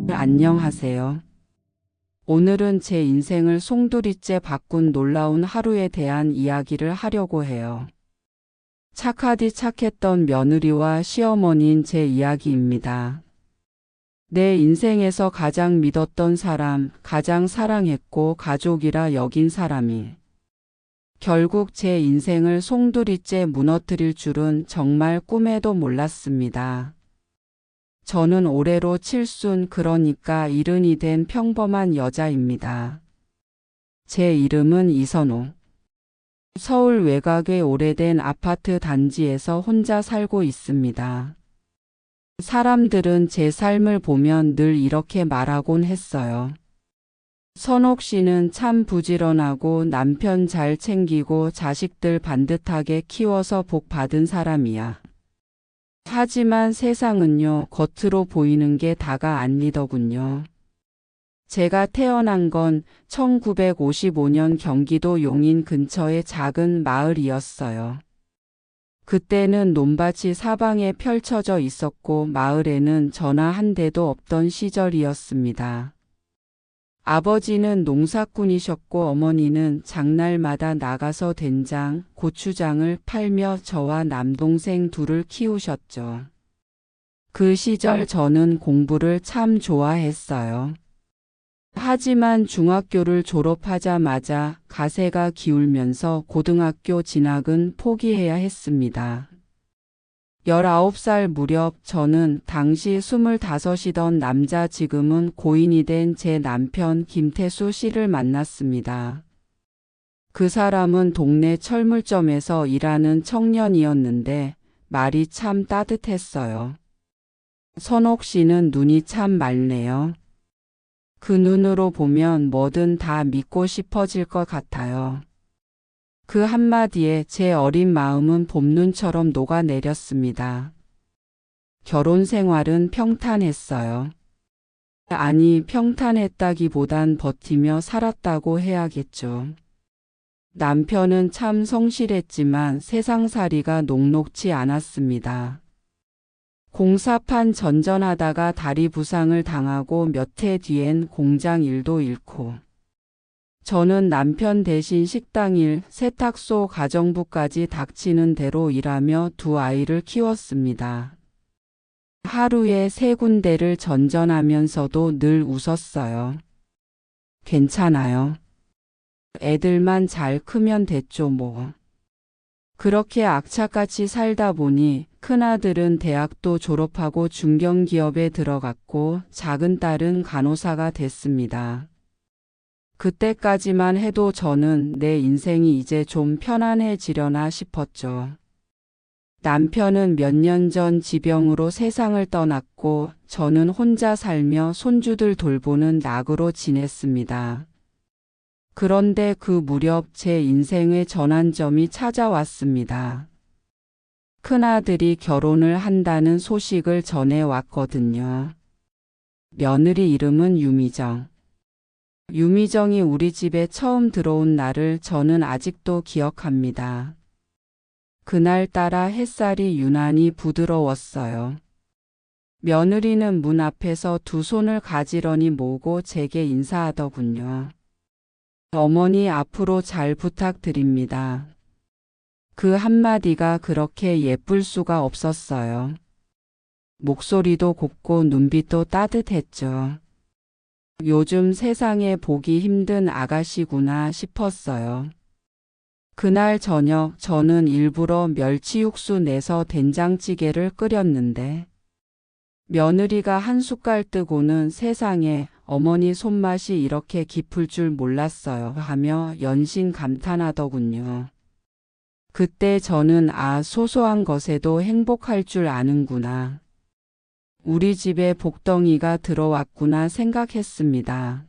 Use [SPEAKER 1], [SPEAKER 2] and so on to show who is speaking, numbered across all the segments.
[SPEAKER 1] 안녕하세요. 오늘은 제 인생을 송두리째 바꾼 놀라운 하루에 대한 이야기를 하려고 해요. 착하디 착했던 며느리와 시어머니인 제 이야기입니다. 내 인생에서 가장 믿었던 사람, 가장 사랑했고 가족이라 여긴 사람이 결국 제 인생을 송두리째 무너뜨릴 줄은 정말 꿈에도 몰랐습니다. 저는 올해로 칠순, 그러니까 70이 된 평범한 여자입니다. 제 이름은 이선호. 서울 외곽의 오래된 아파트 단지에서 혼자 살고 있습니다. 사람들은 제 삶을 보면 늘 이렇게 말하곤 했어요. 선옥 씨는 참 부지런하고 남편 잘 챙기고 자식들 반듯하게 키워서 복 받은 사람이야. 하지만 세상은요, 겉으로 보이는 게 다가 아니더군요. 제가 태어난 건 1955년 경기도 용인 근처의 작은 마을이었어요. 그때는 논밭이 사방에 펼쳐져 있었고 마을에는 전화 한 대도 없던 시절이었습니다. 아버지는 농사꾼이셨고 어머니는 장날마다 나가서 된장, 고추장을 팔며 저와 남동생 둘을 키우셨죠. 그 시절 저는 공부를 참 좋아했어요. 하지만 중학교를 졸업하자마자 가세가 기울면서 고등학교 진학은 포기해야 했습니다. 19살 무렵 저는 당시 25이던 남자 지금은 고인이 된 제 남편 김태수 씨를 만났습니다. 그 사람은 동네 철물점에서 일하는 청년이었는데 말이 참 따뜻했어요. 선옥 씨는 눈이 참 맑네요. 그 눈으로 보면 뭐든 다 믿고 싶어질 것 같아요. 그 한마디에 제 어린 마음은 봄눈처럼 녹아내렸습니다. 결혼 생활은 평탄했어요. 아니, 평탄했다기보단 버티며 살았다고 해야겠죠. 남편은 참 성실했지만 세상살이가 녹록지 않았습니다. 공사판 전전하다가 다리 부상을 당하고 몇 해 뒤엔 공장 일도 잃고 저는 남편 대신 식당일, 세탁소, 가정부까지 닥치는 대로 일하며 두 아이를 키웠습니다. 하루에 3군데를 전전하면서도 늘 웃었어요. 괜찮아요. 애들만 잘 크면 됐죠 뭐. 그렇게 악착같이 살다 보니 큰아들은 대학도 졸업하고 중견기업에 들어갔고 작은 딸은 간호사가 됐습니다. 그때까지만 해도 저는 내 인생이 이제 좀 편안해지려나 싶었죠. 남편은 몇 년 전 지병으로 세상을 떠났고 저는 혼자 살며 손주들 돌보는 낙으로 지냈습니다. 그런데 그 무렵 제 인생의 전환점이 찾아왔습니다. 큰아들이 결혼을 한다는 소식을 전해왔거든요. 며느리 이름은 유미정. 유미정이 우리 집에 처음 들어온 날을 저는 아직도 기억합니다. 그날따라 햇살이 유난히 부드러웠어요. 며느리는 문 앞에서 두 손을 가지런히 모으고 제게 인사하더군요. 어머니 앞으로 잘 부탁드립니다. 그 한마디가 그렇게 예쁠 수가 없었어요. 목소리도 곱고 눈빛도 따뜻했죠. 요즘 세상에 보기 힘든 아가씨구나 싶었어요. 그날 저녁 저는 일부러 멸치 육수 내서 된장찌개를 끓였는데 며느리가 한 숟갈 뜨고는 세상에 어머니 손맛이 이렇게 깊을 줄 몰랐어요 하며 연신 감탄하더군요. 그때 저는 소소한 것에도 행복할 줄 아는구나. 우리 집에 복덩이가 들어왔구나 생각했습니다.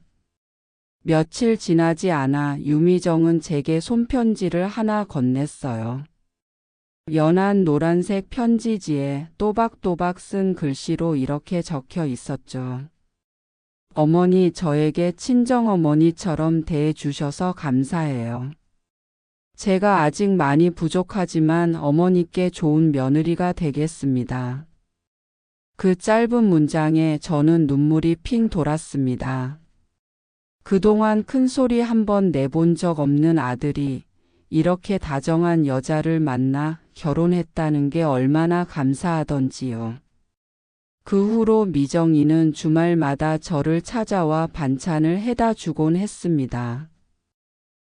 [SPEAKER 1] 며칠 지나지 않아 유미정은 제게 손편지를 하나 건넸어요. 연한 노란색 편지지에 또박또박 쓴 글씨로 이렇게 적혀 있었죠. 어머니, 저에게 친정어머니처럼 대해주셔서 감사해요. 제가 아직 많이 부족하지만 어머니께 좋은 며느리가 되겠습니다. 그 짧은 문장에 저는 눈물이 핑 돌았습니다. 그동안 큰 소리 한 번 내본 적 없는 아들이 이렇게 다정한 여자를 만나 결혼했다는 게 얼마나 감사하던지요. 그 후로 미정이는 주말마다 저를 찾아와 반찬을 해다 주곤 했습니다.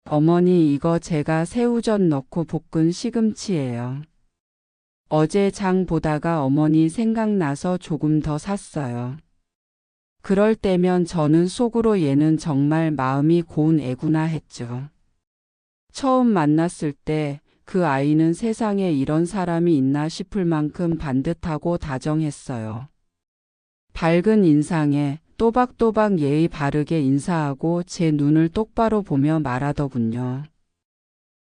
[SPEAKER 1] 어머니, 이거 제가 새우젓 넣고 볶은 시금치예요. 어제 장 보다가 어머니 생각나서 조금 더 샀어요. 그럴 때면 저는 속으로 얘는 정말 마음이 고운 애구나 했죠. 처음 만났을 때 그 아이는 세상에 이런 사람이 있나 싶을 만큼 반듯하고 다정했어요. 밝은 인상에 또박또박 예의 바르게 인사하고 제 눈을 똑바로 보며 말하더군요.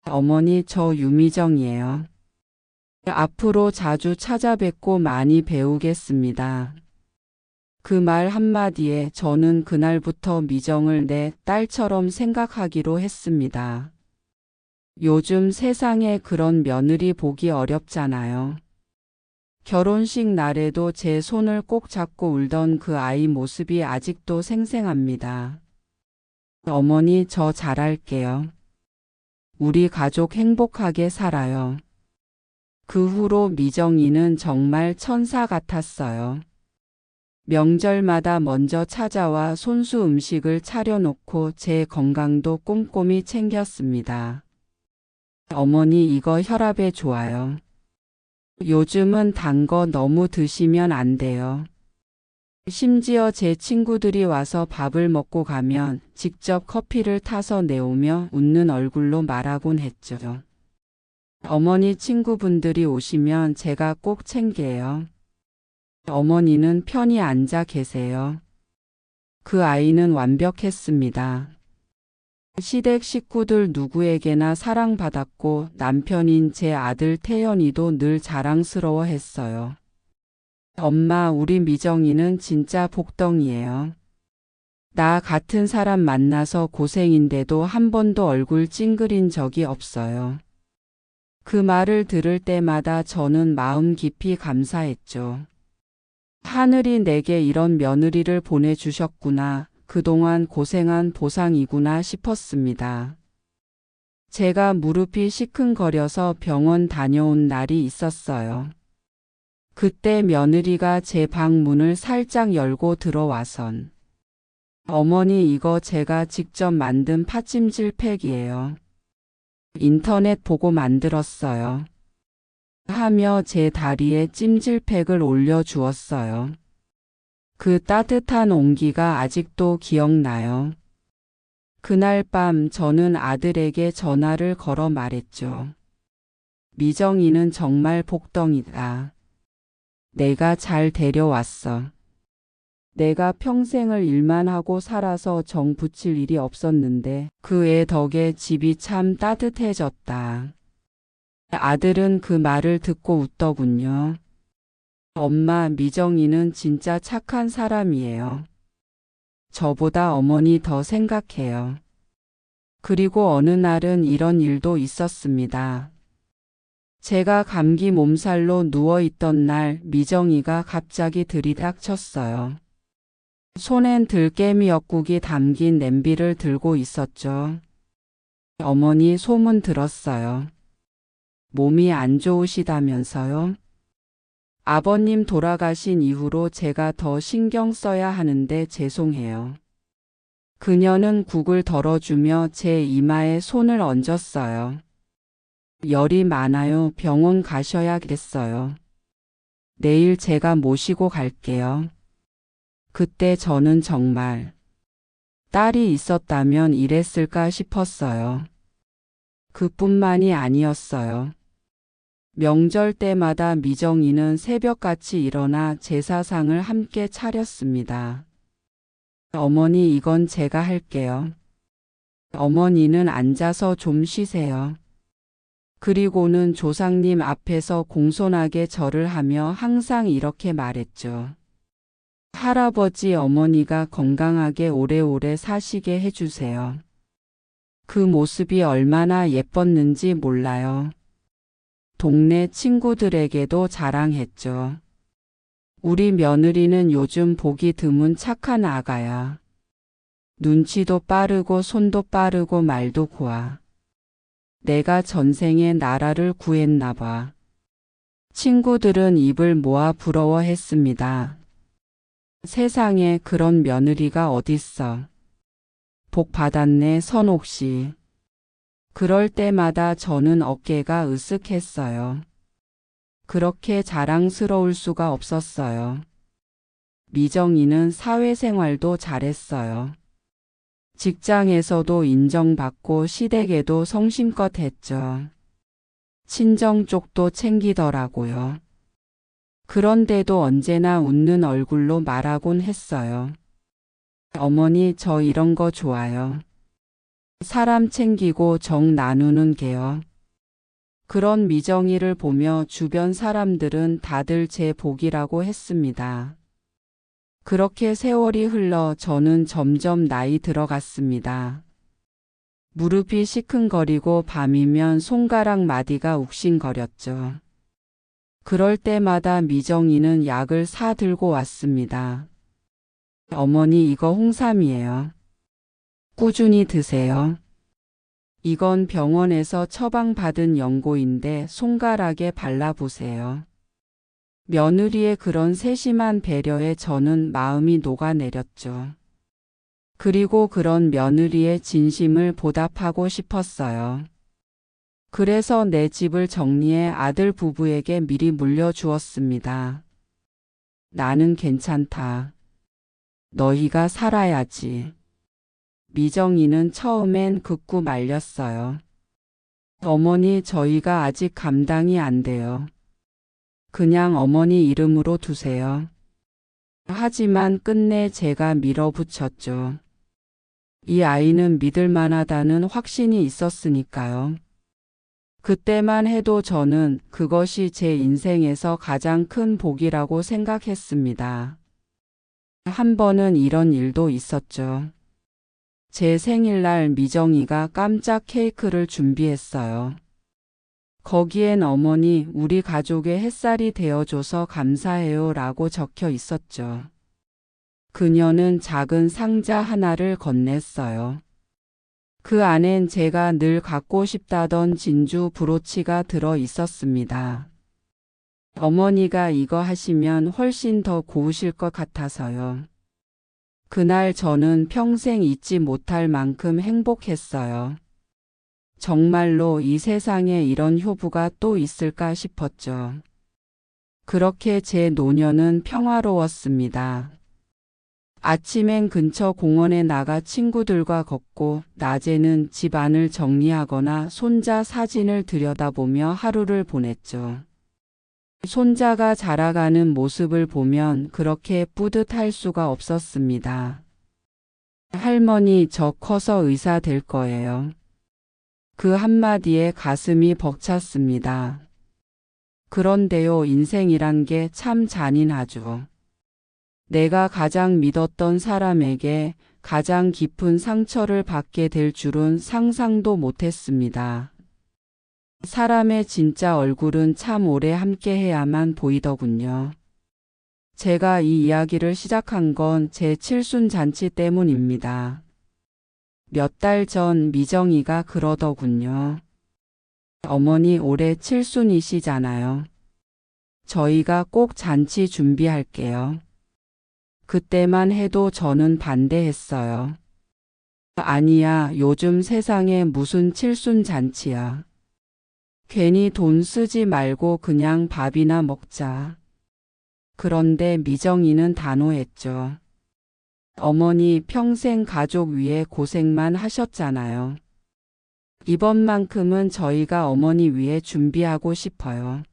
[SPEAKER 1] 어머니, 저 유미정이에요. 앞으로 자주 찾아뵙고 많이 배우겠습니다. 그 말 한마디에 저는 그날부터 미정을 내 딸처럼 생각하기로 했습니다. 요즘 세상에 그런 며느리 보기 어렵잖아요. 결혼식 날에도 제 손을 꼭 잡고 울던 그 아이 모습이 아직도 생생합니다. 어머니, 저 잘할게요. 우리 가족 행복하게 살아요. 그 후로 미정이는 정말 천사 같았어요. 명절마다 먼저 찾아와 손수 음식을 차려놓고 제 건강도 꼼꼼히 챙겼습니다. 어머니, 이거 혈압에 좋아요. 요즘은 단 거 너무 드시면 안 돼요. 심지어 제 친구들이 와서 밥을 먹고 가면 직접 커피를 타서 내오며 웃는 얼굴로 말하곤 했죠. 어머니, 친구분들이 오시면 제가 꼭 챙겨요. 어머니는 편히 앉아 계세요. 그 아이는 완벽했습니다. 시댁 식구들 누구에게나 사랑받았고 남편인 제 아들 태연이도 늘 자랑스러워했어요. 엄마, 우리 미정이는 진짜 복덩이에요. 나 같은 사람 만나서 고생인데도 한 번도 얼굴 찡그린 적이 없어요. 그 말을 들을 때마다 저는 마음 깊이 감사했죠. 하늘이 내게 이런 며느리를 보내주셨구나. 그동안 고생한 보상이구나 싶었습니다. 제가 무릎이 시큰거려서 병원 다녀온 날이 있었어요. 그때 며느리가 제 방 문을 살짝 열고 들어와선 어머니, 이거 제가 직접 만든 파찜질 팩이에요. 인터넷 보고 만들었어요. 하며 제 다리에 찜질팩을 올려주었어요. 그 따뜻한 온기가 아직도 기억나요. 그날 밤 저는 아들에게 전화를 걸어 말했죠. 미정이는 정말 복덩이다. 내가 잘 데려왔어. 내가 평생을 일만 하고 살아서 정 붙일 일이 없었는데 그 애 덕에 집이 참 따뜻해졌다. 아들은 그 말을 듣고 웃더군요. 엄마, 미정이는 진짜 착한 사람이에요. 저보다 어머니 더 생각해요. 그리고 어느 날은 이런 일도 있었습니다. 제가 감기 몸살로 누워있던 날 미정이가 갑자기 들이닥쳤어요. 손엔 들깨미역국이 담긴 냄비를 들고 있었죠. 어머니, 소문 들었어요. 몸이 안 좋으시다면서요? 아버님 돌아가신 이후로 제가 더 신경 써야 하는데 죄송해요. 그녀는 국을 덜어주며 제 이마에 손을 얹었어요. 열이 많아요. 병원 가셔야겠어요. 내일 제가 모시고 갈게요. 그때 저는 정말 딸이 있었다면 이랬을까 싶었어요. 그뿐만이 아니었어요. 명절 때마다 미정이는 새벽같이 일어나 제사상을 함께 차렸습니다. 어머니, 이건 제가 할게요. 어머니는 앉아서 좀 쉬세요. 그리고는 조상님 앞에서 공손하게 절을 하며 항상 이렇게 말했죠. 할아버지, 어머니가 건강하게 오래오래 사시게 해주세요. 그 모습이 얼마나 예뻤는지 몰라요. 동네 친구들에게도 자랑했죠. 우리 며느리는 요즘 보기 드문 착한 아가야. 눈치도 빠르고 손도 빠르고 말도 고와. 내가 전생에 나라를 구했나 봐. 친구들은 입을 모아 부러워했습니다. 세상에 그런 며느리가 어딨어. 복 받았네 선옥 씨. 그럴 때마다 저는 어깨가 으쓱했어요. 그렇게 자랑스러울 수가 없었어요. 미정이는 사회생활도 잘했어요. 직장에서도 인정받고 시댁에도 성심껏 했죠. 친정 쪽도 챙기더라고요. 그런데도 언제나 웃는 얼굴로 말하곤 했어요. 어머니 저 이런 거 좋아요. 사람 챙기고 정 나누는 게요. 그런 미정이를 보며 주변 사람들은 다들 제 복이라고 했습니다. 그렇게 세월이 흘러 저는 점점 나이 들어갔습니다. 무릎이 시큰거리고 밤이면 손가락 마디가 욱신거렸죠. 그럴 때마다 미정이는 약을 사 들고 왔습니다. 어머니 이거 홍삼이에요. 꾸준히 드세요. 이건 병원에서 처방받은 연고인데 손가락에 발라보세요. 며느리의 그런 세심한 배려에 저는 마음이 녹아내렸죠. 그리고 그런 며느리의 진심을 보답하고 싶었어요. 그래서 내 집을 정리해 아들 부부에게 미리 물려주었습니다. 나는 괜찮다. 너희가 살아야지. 미정이는 처음엔 극구 말렸어요. 어머니 저희가 아직 감당이 안 돼요. 그냥 어머니 이름으로 두세요. 하지만 끝내 제가 밀어붙였죠. 이 아이는 믿을 만하다는 확신이 있었으니까요. 그때만 해도 저는 그것이 제 인생에서 가장 큰 복이라고 생각했습니다. 한 번은 이런 일도 있었죠. 제 생일날 미정이가 깜짝 케이크를 준비했어요. 거기엔 어머니 우리 가족의 햇살이 되어줘서 감사해요 라고 적혀 있었죠. 그녀는 작은 상자 하나를 건넸어요. 그 안엔 제가 늘 갖고 싶다던 진주 브로치가 들어 있었습니다. 어머니가 이거 하시면 훨씬 더 고우실 것 같아서요. 그날 저는 평생 잊지 못할 만큼 행복했어요. 정말로 이 세상에 이런 효부가 또 있을까 싶었죠. 그렇게 제 노년은 평화로웠습니다. 아침엔 근처 공원에 나가 친구들과 걷고 낮에는 집 안을 정리하거나 손자 사진을 들여다보며 하루를 보냈죠. 손자가 자라가는 모습을 보면 그렇게 뿌듯할 수가 없었습니다. 할머니 저 커서 의사 될 거예요. 그 한마디에 가슴이 벅찼습니다. 그런데요, 인생이란 게 참 잔인하죠. 내가 가장 믿었던 사람에게 가장 깊은 상처를 받게 될 줄은 상상도 못했습니다. 사람의 진짜 얼굴은 참 오래 함께해야만 보이더군요. 제가 이 이야기를 시작한 건 제 칠순잔치 때문입니다. 몇 달 전 미정이가 그러더군요. 어머니 올해 칠순이시잖아요. 저희가 꼭 잔치 준비할게요. 그때만 해도 저는 반대했어요. 아니야, 요즘 세상에 무슨 칠순잔치야. 괜히 돈 쓰지 말고 그냥 밥이나 먹자. 그런데 미정이는 단호했죠. 어머니 평생 가족 위해 고생만 하셨잖아요. 이번만큼은 저희가 어머니 위해 준비하고 싶어요.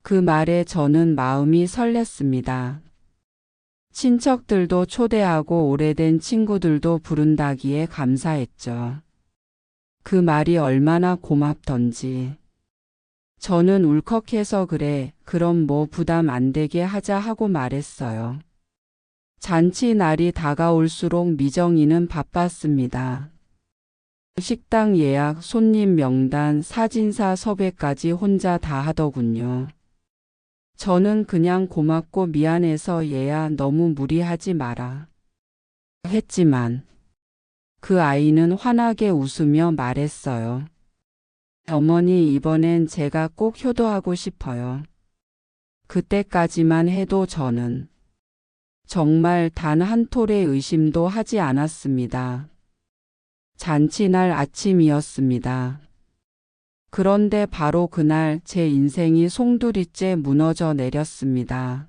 [SPEAKER 1] 그 말에 저는 마음이 설렜습니다. 친척들도 초대하고 오래된 친구들도 부른다기에 감사했죠. 그 말이 얼마나 고맙던지. 저는 울컥해서 그래, 그럼 뭐 부담 안 되게 하자 하고 말했어요. 잔치 날이 다가올수록 미정이는 바빴습니다. 식당 예약, 손님 명단, 사진사 섭외까지 혼자 다 하더군요. 저는 그냥 고맙고 미안해서 얘야 너무 무리하지 마라 했지만 그 아이는 환하게 웃으며 말했어요. 어머니, 이번엔 제가 꼭 효도하고 싶어요. 그때까지만 해도 저는 정말 단 한 톨의 의심도 하지 않았습니다. 잔치날 아침이었습니다. 그런데 바로 그날 제 인생이 송두리째 무너져 내렸습니다.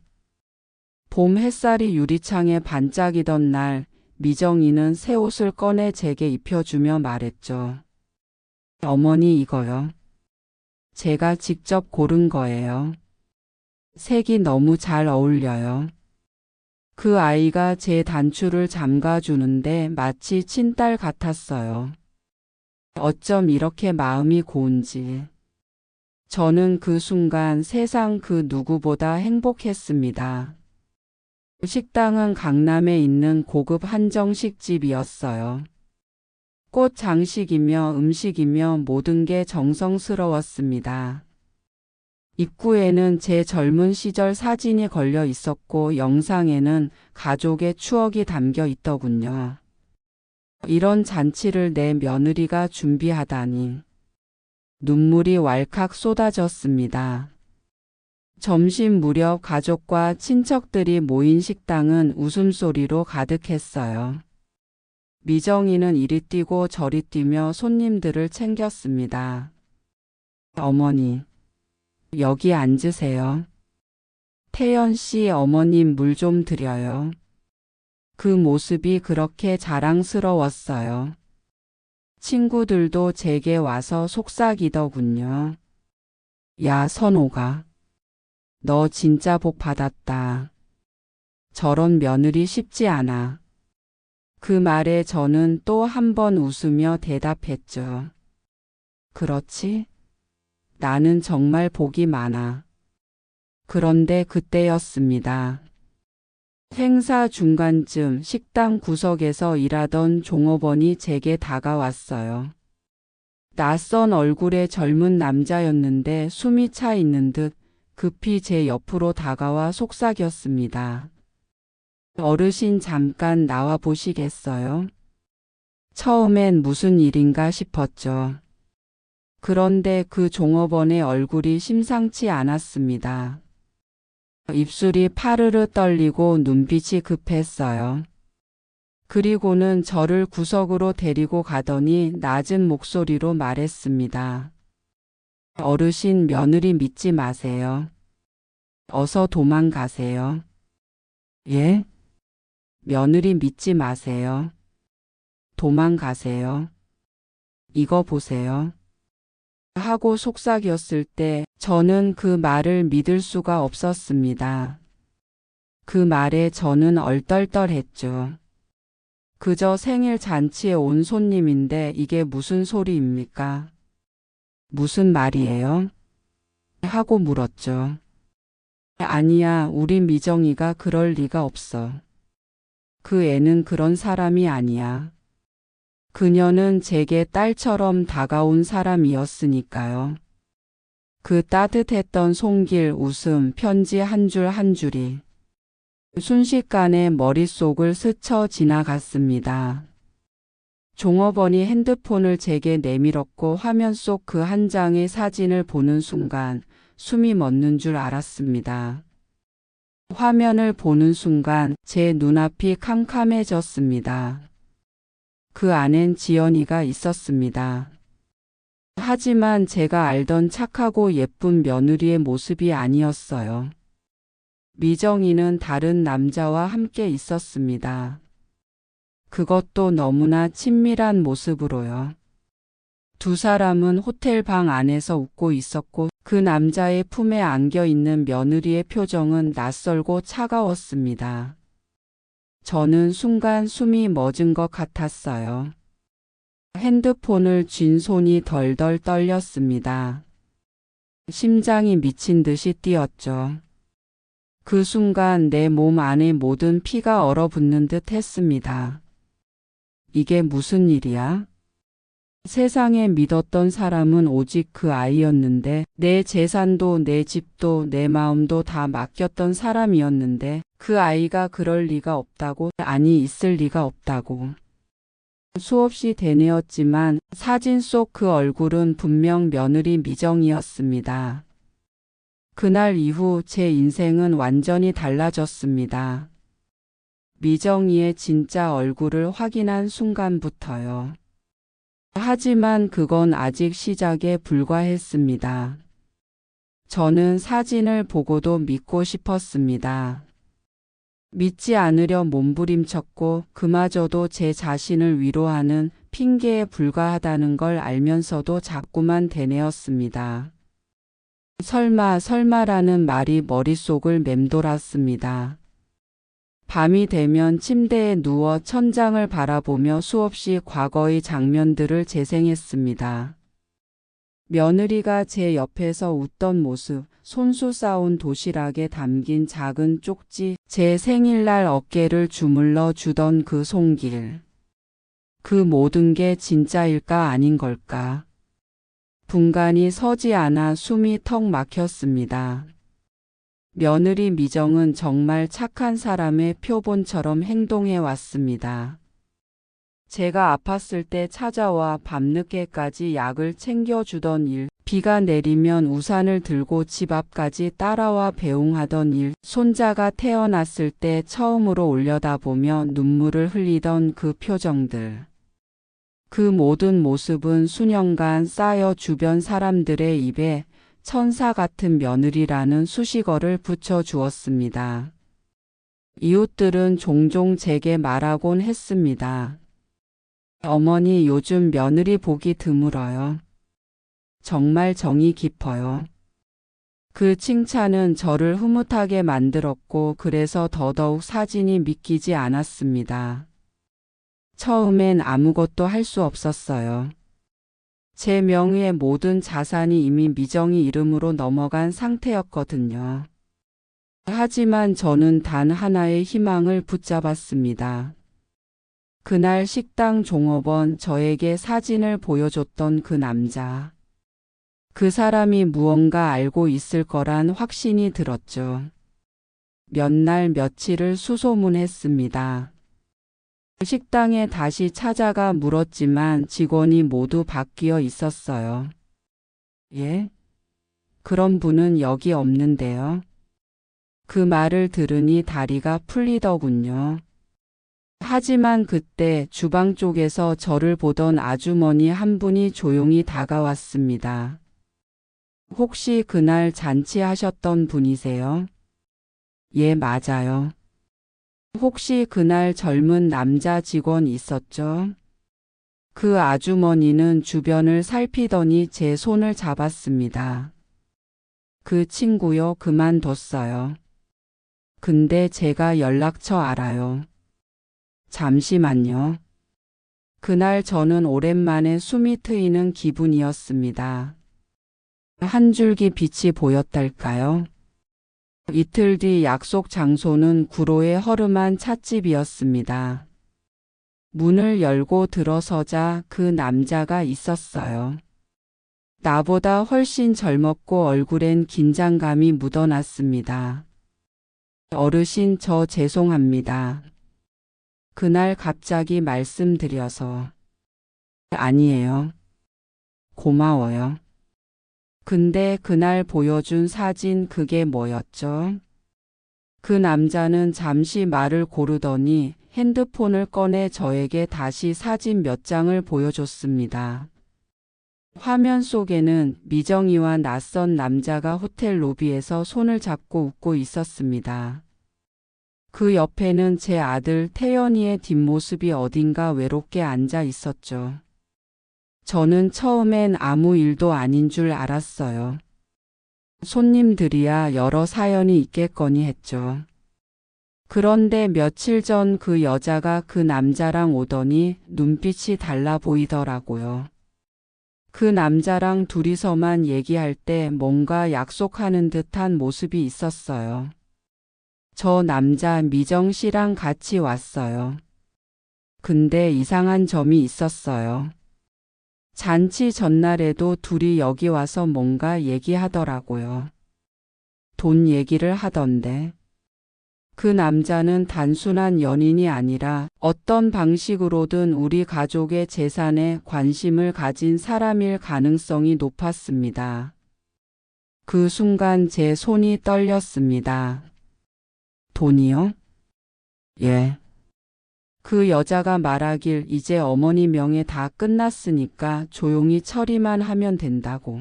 [SPEAKER 1] 봄 햇살이 유리창에 반짝이던 날, 미정이는 새 옷을 꺼내 제게 입혀주며 말했죠. 어머니, 이거요. 제가 직접 고른 거예요. 색이 너무 잘 어울려요. 그 아이가 제 단추를 잠가주는데 마치 친딸 같았어요. 어쩜 이렇게 마음이 고운지. 저는 그 순간 세상 그 누구보다 행복했습니다. 식당은 강남에 있는 고급 한정식집이었어요. 꽃 장식이며 음식이며 모든 게 정성스러웠습니다. 입구에는 제 젊은 시절 사진이 걸려 있었고 영상에는 가족의 추억이 담겨 있더군요. 이런 잔치를 내 며느리가 준비하다니. 눈물이 왈칵 쏟아졌습니다. 점심 무렵 가족과 친척들이 모인 식당은 웃음소리로 가득했어요. 미정이는 이리 뛰고 저리 뛰며 손님들을 챙겼습니다. 어머니, 여기 앉으세요. 태연 씨, 어머님 물 좀 드려요. 그 모습이 그렇게 자랑스러웠어요. 친구들도 제게 와서 속삭이더군요. 야, 선호가. 너 진짜 복 받았다. 저런 며느리 쉽지 않아. 그 말에 저는 또 한 번 웃으며 대답했죠. 그렇지? 나는 정말 복이 많아. 그런데 그때였습니다. 행사 중간쯤 식당 구석에서 일하던 종업원이 제게 다가왔어요. 낯선 얼굴의 젊은 남자였는데 숨이 차 있는 듯 급히 제 옆으로 다가와 속삭였습니다. 어르신, 잠깐 나와 보시겠어요? 처음엔 무슨 일인가 싶었죠. 그런데 그 종업원의 얼굴이 심상치 않았습니다. 입술이 파르르 떨리고 눈빛이 급했어요. 그리고는 저를 구석으로 데리고 가더니 낮은 목소리로 말했습니다. 어르신, 며느리 믿지 마세요. 어서 도망가세요. 예? 며느리 믿지 마세요. 도망가세요. 이거 보세요. 하고 속삭였을 때 저는 그 말을 믿을 수가 없었습니다. 그 말에 저는 얼떨떨했죠. 그저 생일 잔치에 온 손님인데 이게 무슨 소리입니까? 무슨 말이에요? 하고 물었죠. 아니야, 우리 미정이가 그럴 리가 없어. 그 애는 그런 사람이 아니야. 그녀는 제게 딸처럼 다가온 사람이었으니까요. 그 따뜻했던 손길, 웃음, 편지 한 줄 한 줄이 순식간에 머릿속을 스쳐 지나갔습니다. 종업원이 핸드폰을 제게 내밀었고 화면 속 그 한 장의 사진을 보는 순간 숨이 멎는 줄 알았습니다. 화면을 보는 순간 제 눈앞이 캄캄해졌습니다. 그 안엔 지연이가 있었습니다. 하지만 제가 알던 착하고 예쁜 며느리의 모습이 아니었어요. 미정이는 다른 남자와 함께 있었습니다. 그것도 너무나 친밀한 모습으로요. 두 사람은 호텔 방 안에서 웃고 있었고 그 남자의 품에 안겨 있는 며느리의 표정은 낯설고 차가웠습니다. 저는 순간 숨이 멎은 것 같았어요. 핸드폰을 쥔 손이 덜덜 떨렸습니다. 심장이 미친 듯이 뛰었죠. 그 순간 내 몸 안에 모든 피가 얼어붙는 듯 했습니다. 이게 무슨 일이야? 세상에 믿었던 사람은 오직 그 아이였는데 내 재산도 내 집도 내 마음도 다 맡겼던 사람이었는데 그 아이가 그럴 리가 없다고, 아니 있을 리가 없다고. 수없이 되뇌었지만 사진 속 그 얼굴은 분명 며느리 미정이었습니다. 그날 이후 제 인생은 완전히 달라졌습니다. 미정이의 진짜 얼굴을 확인한 순간부터요. 하지만 그건 아직 시작에 불과했습니다. 저는 사진을 보고도 믿고 싶었습니다. 믿지 않으려 몸부림쳤고 그마저도 제 자신을 위로하는 핑계에 불과하다는 걸 알면서도 자꾸만 되뇌었습니다. 설마라는 말이 머릿속을 맴돌았습니다. 밤이 되면 침대에 누워 천장을 바라보며 수없이 과거의 장면들을 재생했습니다. 며느리가 제 옆에서 웃던 모습, 손수 싸온 도시락에 담긴 작은 쪽지, 제 생일날 어깨를 주물러 주던 그 손길. 그 모든 게 진짜일까 아닌 걸까. 분간이 서지 않아 숨이 턱 막혔습니다. 며느리 미정은 정말 착한 사람의 표본처럼 행동해 왔습니다. 제가 아팠을 때 찾아와 밤늦게까지 약을 챙겨주던 일, 비가 내리면 우산을 들고 집 앞까지 따라와 배웅하던 일, 손자가 태어났을 때 처음으로 올려다보며 눈물을 흘리던 그 표정들. 그 모든 모습은 수년간 쌓여 주변 사람들의 입에 천사 같은 며느리라는 수식어를 붙여주었습니다. 이웃들은 종종 제게 말하곤 했습니다. 어머니 요즘 며느리 보기 드물어요. 정말 정이 깊어요. 그 칭찬은 저를 흐뭇하게 만들었고 그래서 더더욱 사진이 믿기지 않았습니다. 처음엔 아무것도 할 수 없었어요. 제 명의의 모든 자산이 이미 미정이 이름으로 넘어간 상태였거든요. 하지만 저는 단 하나의 희망을 붙잡았습니다. 그날 식당 종업원 저에게 사진을 보여줬던 그 남자. 그 사람이 무언가 알고 있을 거란 확신이 들었죠. 몇 날 며칠을 수소문했습니다. 식당에 다시 찾아가 물었지만 직원이 모두 바뀌어 있었어요. 예? 그런 분은 여기 없는데요. 그 말을 들으니 다리가 풀리더군요. 하지만 그때 주방 쪽에서 저를 보던 아주머니 한 분이 조용히 다가왔습니다. 혹시 그날 잔치하셨던 분이세요? 예, 맞아요. 혹시 그날 젊은 남자 직원 있었죠? 그 아주머니는 주변을 살피더니 제 손을 잡았습니다. 그 친구요, 그만뒀어요. 근데 제가 연락처 알아요. 잠시만요. 그날 저는 오랜만에 숨이 트이는 기분이었습니다. 한 줄기 빛이 보였달까요? 이틀 뒤 약속 장소는 구로의 허름한 찻집이었습니다. 문을 열고 들어서자 그 남자가 있었어요. 나보다 훨씬 젊었고 얼굴엔 긴장감이 묻어났습니다. 어르신, 저 죄송합니다. 그날 갑자기 말씀드려서. 아니에요. 고마워요. 근데 그날 보여준 사진 그게 뭐였죠? 그 남자는 잠시 말을 고르더니 핸드폰을 꺼내 저에게 다시 사진 몇 장을 보여줬습니다. 화면 속에는 미정이와 낯선 남자가 호텔 로비에서 손을 잡고 웃고 있었습니다. 그 옆에는 제 아들 태연이의 뒷모습이 어딘가 외롭게 앉아 있었죠. 저는 처음엔 아무 일도 아닌 줄 알았어요. 손님들이야 여러 사연이 있겠거니 했죠. 그런데 며칠 전 그 여자가 그 남자랑 오더니 눈빛이 달라 보이더라고요. 그 남자랑 둘이서만 얘기할 때 뭔가 약속하는 듯한 모습이 있었어요. 저 남자 미정 씨랑 같이 왔어요. 근데 이상한 점이 있었어요. 잔치 전날에도 둘이 여기 와서 뭔가 얘기하더라고요. 돈 얘기를 하던데. 그 남자는 단순한 연인이 아니라 어떤 방식으로든 우리 가족의 재산에 관심을 가진 사람일 가능성이 높았습니다. 그 순간 제 손이 떨렸습니다. 돈이요? 예. 그 여자가 말하길 이제 어머니 명에 다 끝났으니까 조용히 처리만 하면 된다고.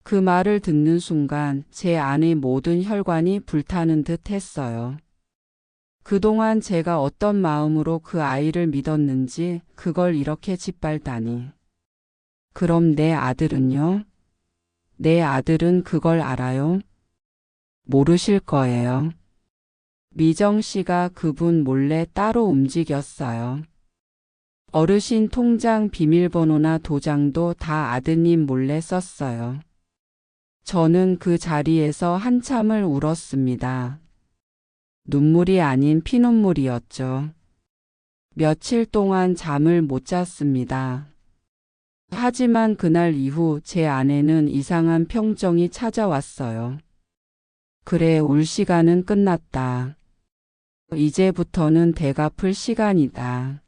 [SPEAKER 1] 그 말을 듣는 순간 제 안의 모든 혈관이 불타는 듯 했어요. 그동안 제가 어떤 마음으로 그 아이를 믿었는지 그걸 이렇게 짓밟다니. 그럼 내 아들은요? 내 아들은 그걸 알아요? 모르실 거예요. 미정 씨가 그분 몰래 따로 움직였어요. 어르신 통장 비밀번호나 도장도 다 아드님 몰래 썼어요. 저는 그 자리에서 한참을 울었습니다. 눈물이 아닌 피눈물이었죠. 며칠 동안 잠을 못 잤습니다. 하지만 그날 이후 제 안에는 이상한 평정이 찾아왔어요. 그래, 울 시간은 끝났다. 이제부터는 되갚을 시간이다.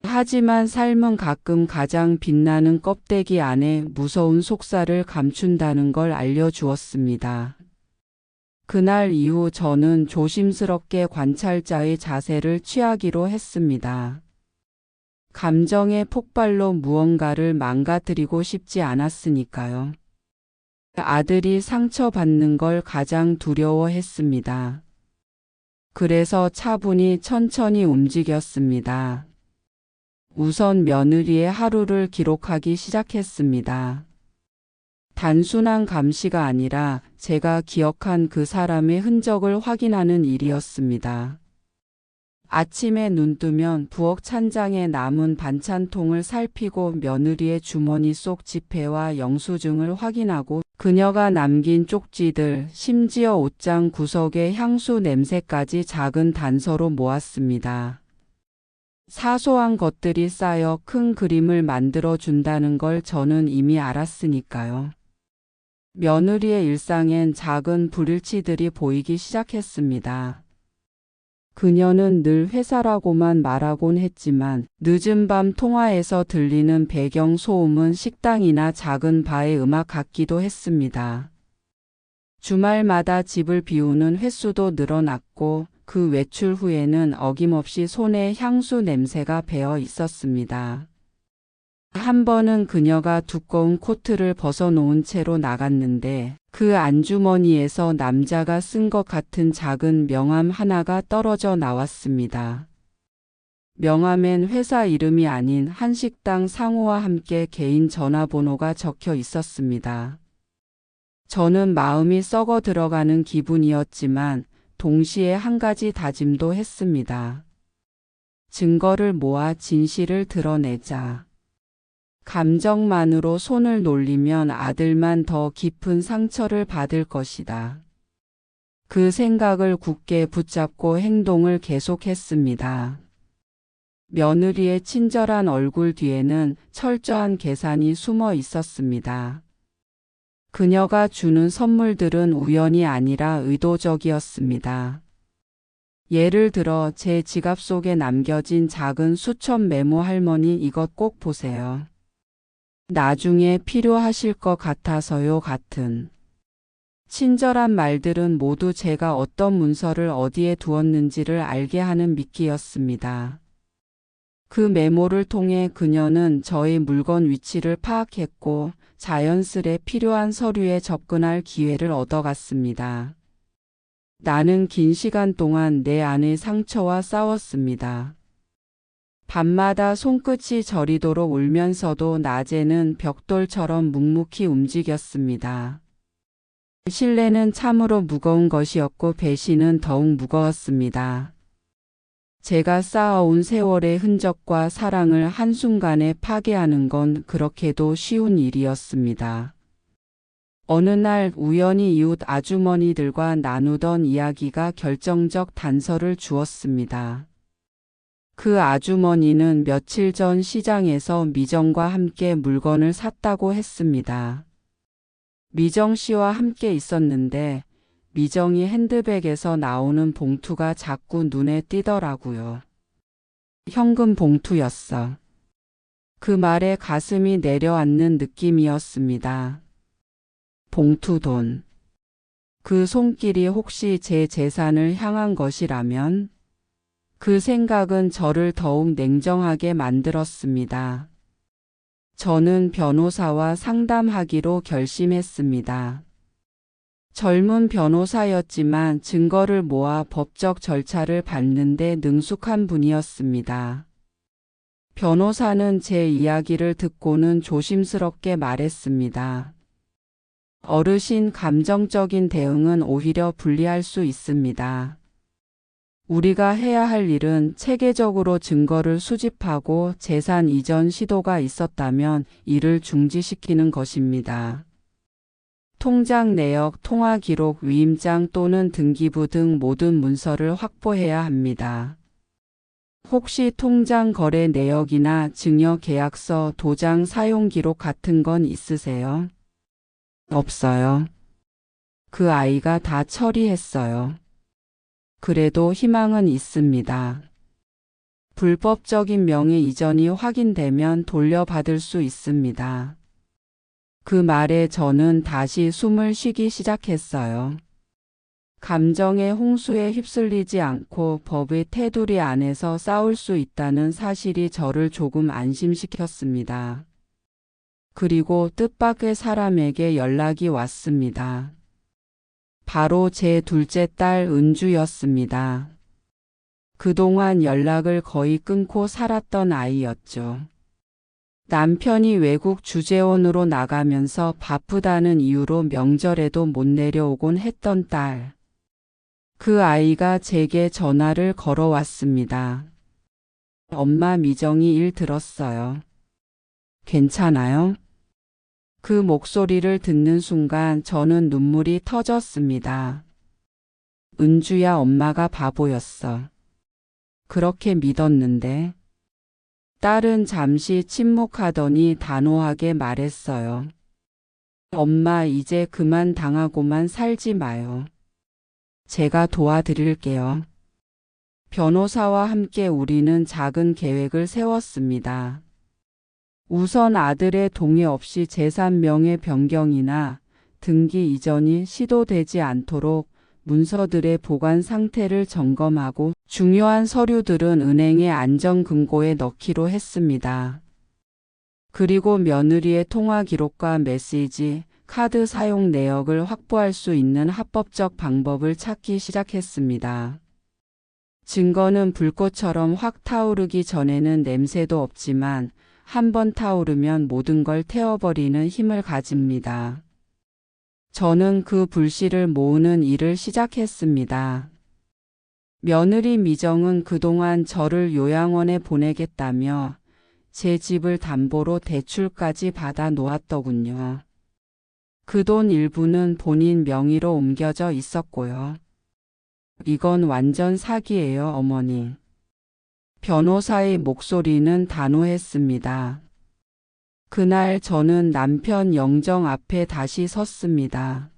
[SPEAKER 1] 하지만 삶은 가끔 가장 빛나는 껍데기 안에 무서운 속살을 감춘다는 걸 알려주었습니다. 그날 이후 저는 조심스럽게 관찰자의 자세를 취하기로 했습니다. 감정의 폭발로 무언가를 망가뜨리고 싶지 않았으니까요. 아들이 상처받는 걸 가장 두려워했습니다. 그래서 차분히 천천히 움직였습니다. 우선 며느리의 하루를 기록하기 시작했습니다. 단순한 감시가 아니라 제가 기억한 그 사람의 흔적을 확인하는 일이었습니다. 아침에 눈 뜨면 부엌 찬장에 남은 반찬통을 살피고 며느리의 주머니 속 지폐와 영수증을 확인하고 그녀가 남긴 쪽지들, 심지어 옷장 구석의 향수 냄새까지 작은 단서로 모았습니다. 사소한 것들이 쌓여 큰 그림을 만들어 준다는 걸 저는 이미 알았으니까요. 며느리의 일상엔 작은 불일치들이 보이기 시작했습니다. 그녀는 늘 회사라고만 말하곤 했지만 늦은 밤 통화에서 들리는 배경 소음은 식당이나 작은 바의 음악 같기도 했습니다. 주말마다 집을 비우는 횟수도 늘어났고 그 외출 후에는 어김없이 손에 향수 냄새가 배어 있었습니다. 한 번은 그녀가 두꺼운 코트를 벗어놓은 채로 나갔는데 그 안주머니에서 남자가 쓴 것 같은 작은 명함 하나가 떨어져 나왔습니다. 명함엔 회사 이름이 아닌 한식당 상호와 함께 개인 전화번호가 적혀 있었습니다. 저는 마음이 썩어 들어가는 기분이었지만 동시에 한 가지 다짐도 했습니다. 증거를 모아 진실을 드러내자. 감정만으로 손을 놀리면 아들만 더 깊은 상처를 받을 것이다. 그 생각을 굳게 붙잡고 행동을 계속했습니다. 며느리의 친절한 얼굴 뒤에는 철저한 계산이 숨어 있었습니다. 그녀가 주는 선물들은 우연이 아니라 의도적이었습니다. 예를 들어 제 지갑 속에 남겨진 작은 수첩 메모 할머니 이것 꼭 보세요. 나중에 필요하실 것 같아서요 같은 친절한 말들은 모두 제가 어떤 문서를 어디에 두었는지를 알게 하는 미끼였습니다. 그 메모를 통해 그녀는 저의 물건 위치를 파악했고 자연스레 필요한 서류에 접근할 기회를 얻어갔습니다. 나는 긴 시간 동안 내 안의 상처와 싸웠습니다. 밤마다 손끝이 저리도록 울면서도 낮에는 벽돌처럼 묵묵히 움직였습니다. 신뢰는 참으로 무거운 것이었고 배신은 더욱 무거웠습니다. 제가 쌓아온 세월의 흔적과 사랑을 한순간에 파괴하는 건 그렇게도 쉬운 일이었습니다. 어느 날 우연히 이웃 아주머니들과 나누던 이야기가 결정적 단서를 주었습니다. 그 아주머니는 며칠 전 시장에서 미정과 함께 물건을 샀다고 했습니다. 미정 씨와 함께 있었는데 미정이 핸드백에서 나오는 봉투가 자꾸 눈에 띄더라고요. 현금 봉투였어. 그 말에 가슴이 내려앉는 느낌이었습니다. 봉투 돈. 그 손길이 혹시 제 재산을 향한 것이라면? 그 생각은 저를 더욱 냉정하게 만들었습니다. 저는 변호사와 상담하기로 결심했습니다. 젊은 변호사였지만 증거를 모아 법적 절차를 밟는 데 능숙한 분이었습니다. 변호사는 제 이야기를 듣고는 조심스럽게 말했습니다. 어르신, 감정적인 대응은 오히려 불리할 수 있습니다. 우리가 해야 할 일은 체계적으로 증거를 수집하고 재산 이전 시도가 있었다면 이를 중지시키는 것입니다. 통장 내역, 통화 기록, 위임장 또는 등기부 등 모든 문서를 확보해야 합니다. 혹시 통장 거래 내역이나 증여 계약서, 도장 사용 기록 같은 건 있으세요? 없어요. 그 아이가 다 처리했어요. 그래도 희망은 있습니다. 불법적인 명의 이전이 확인되면 돌려받을 수 있습니다. 그 말에 저는 다시 숨을 쉬기 시작했어요. 감정의 홍수에 휩쓸리지 않고 법의 테두리 안에서 싸울 수 있다는 사실이 저를 조금 안심시켰습니다. 그리고 뜻밖의 사람에게 연락이 왔습니다. 바로 제 둘째 딸 은주였습니다. 그동안 연락을 거의 끊고 살았던 아이였죠. 남편이 외국 주재원으로 나가면서 바쁘다는 이유로 명절에도 못 내려오곤 했던 딸. 그 아이가 제게 전화를 걸어왔습니다. 엄마, 미정이 일 들었어요. 괜찮아요? 그 목소리를 듣는 순간 저는 눈물이 터졌습니다. 은주야, 엄마가 바보였어. 그렇게 믿었는데. 딸은 잠시 침묵하더니 단호하게 말했어요. 엄마, 이제 그만 당하고만 살지 마요. 제가 도와드릴게요. 변호사와 함께 우리는 작은 계획을 세웠습니다. 우선 아들의 동의 없이 재산 명의 변경이나 등기 이전이 시도되지 않도록 문서들의 보관 상태를 점검하고 중요한 서류들은 은행의 안전금고에 넣기로 했습니다. 그리고 며느리의 통화 기록과 메시지, 카드 사용 내역을 확보할 수 있는 합법적 방법을 찾기 시작했습니다. 증거는 불꽃처럼 확 타오르기 전에는 냄새도 없지만 한번 타오르면 모든 걸 태워버리는 힘을 가집니다. 저는 그 불씨를 모으는 일을 시작했습니다. 며느리 미정은 그동안 저를 요양원에 보내겠다며 제 집을 담보로 대출까지 받아 놓았더군요. 그 돈 일부는 본인 명의로 옮겨져 있었고요. 이건 완전 사기예요, 어머니. 변호사의 목소리는 단호했습니다. 그날 저는 남편 영정 앞에 다시 섰습니다.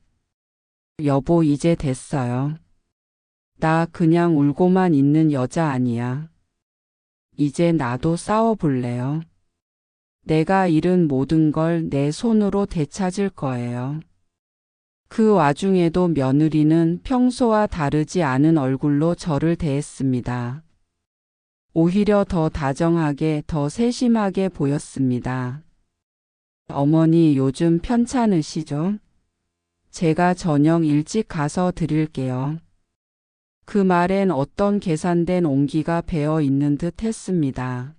[SPEAKER 1] 여보, 이제 됐어요. 나 그냥 울고만 있는 여자 아니야. 이제 나도 싸워볼래요. 내가 잃은 모든 걸 내 손으로 되찾을 거예요. 그 와중에도 며느리는 평소와 다르지 않은 얼굴로 저를 대했습니다. 오히려 더 다정하게, 더 세심하게 보였습니다. 어머니, 요즘 편찮으시죠? 제가 저녁 일찍 가서 드릴게요. 그 말엔 어떤 계산된 온기가 배어 있는 듯 했습니다.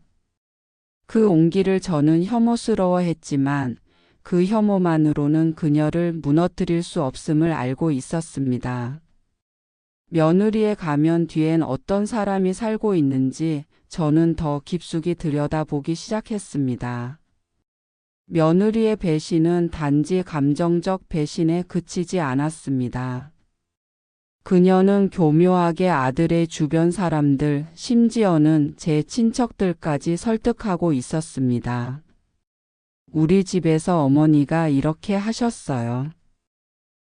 [SPEAKER 1] 그 온기를 저는 혐오스러워했지만 그 혐오만으로는 그녀를 무너뜨릴 수 없음을 알고 있었습니다. 며느리의 가면 뒤엔 어떤 사람이 살고 있는지 저는 더 깊숙이 들여다보기 시작했습니다. 며느리의 배신은 단지 감정적 배신에 그치지 않았습니다. 그녀는 교묘하게 아들의 주변 사람들, 심지어는 제 친척들까지 설득하고 있었습니다. 우리 집에서 어머니가 이렇게 하셨어요.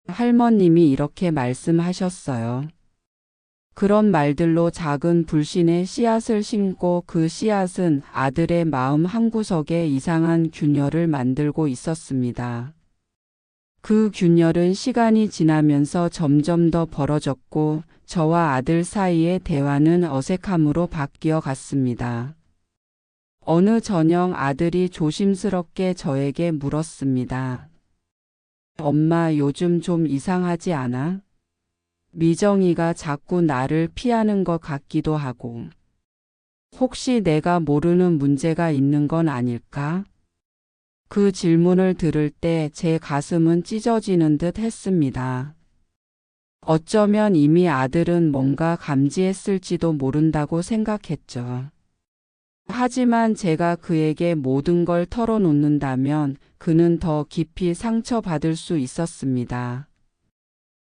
[SPEAKER 1] 할머님이 이렇게 말씀하셨어요. 그런 말들로 작은 불신의 씨앗을 심고 그 씨앗은 아들의 마음 한구석에 이상한 균열을 만들고 있었습니다. 그 균열은 시간이 지나면서 점점 더 벌어졌고 저와 아들 사이의 대화는 어색함으로 바뀌어 갔습니다. 어느 저녁 아들이 조심스럽게 저에게 물었습니다. 엄마, 요즘 좀 이상하지 않아? 미정이가 자꾸 나를 피하는 것 같기도 하고. 혹시 내가 모르는 문제가 있는 건 아닐까? 그 질문을 들을 때 제 가슴은 찢어지는 듯 했습니다. 어쩌면 이미 아들은 뭔가 감지했을지도 모른다고 생각했죠. 하지만 제가 그에게 모든 걸 털어놓는다면 그는 더 깊이 상처받을 수 있었습니다.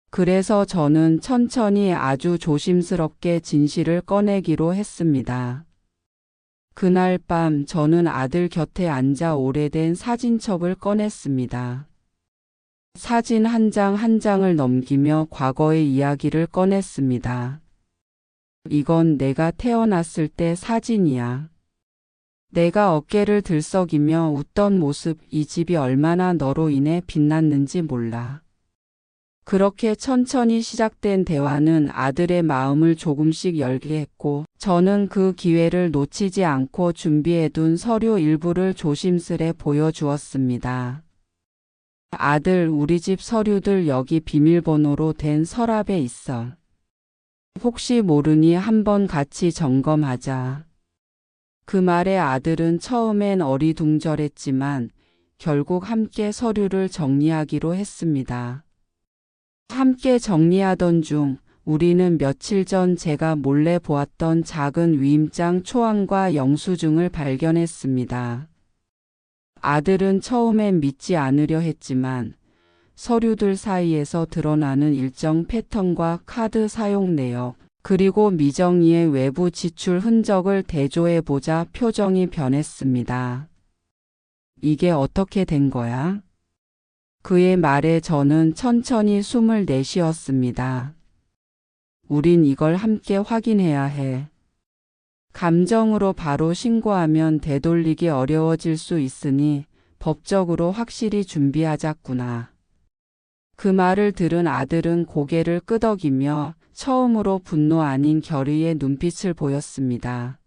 [SPEAKER 1] 그래서 저는 천천히 아주 조심스럽게 진실을 꺼내기로 했습니다. 그날 밤 저는 아들 곁에 앉아 오래된 사진첩을 꺼냈습니다. 사진 한 장 한 장을 넘기며 과거의 이야기를 꺼냈습니다. 이건 내가 태어났을 때 사진이야. 내가 어깨를 들썩이며 웃던 모습, 이 집이 얼마나 너로 인해 빛났는지 몰라. 그렇게 천천히 시작된 대화는 아들의 마음을 조금씩 열게 했고 저는 그 기회를 놓치지 않고 준비해둔 서류 일부를 조심스레 보여주었습니다. 아들, 우리 집 서류들 여기 비밀번호로 된 서랍에 있어. 혹시 모르니 한번 같이 점검하자. 그 말에 아들은 처음엔 어리둥절했지만 결국 함께 서류를 정리하기로 했습니다. 함께 정리하던 중 우리는 며칠 전 제가 몰래 보았던 작은 위임장 초안과 영수증을 발견했습니다. 아들은 처음엔 믿지 않으려 했지만 서류들 사이에서 드러나는 일정 패턴과 카드 사용 내역, 그리고 미정이의 외부 지출 흔적을 대조해보자 표정이 변했습니다. 이게 어떻게 된 거야? 그의 말에 저는 천천히 숨을 내쉬었습니다. 우린 이걸 함께 확인해야 해. 감정으로 바로 신고하면 되돌리기 어려워질 수 있으니 법적으로 확실히 준비하자꾸나. 그 말을 들은 아들은 고개를 끄덕이며 처음으로 분노 아닌 결의의 눈빛을 보였습니다.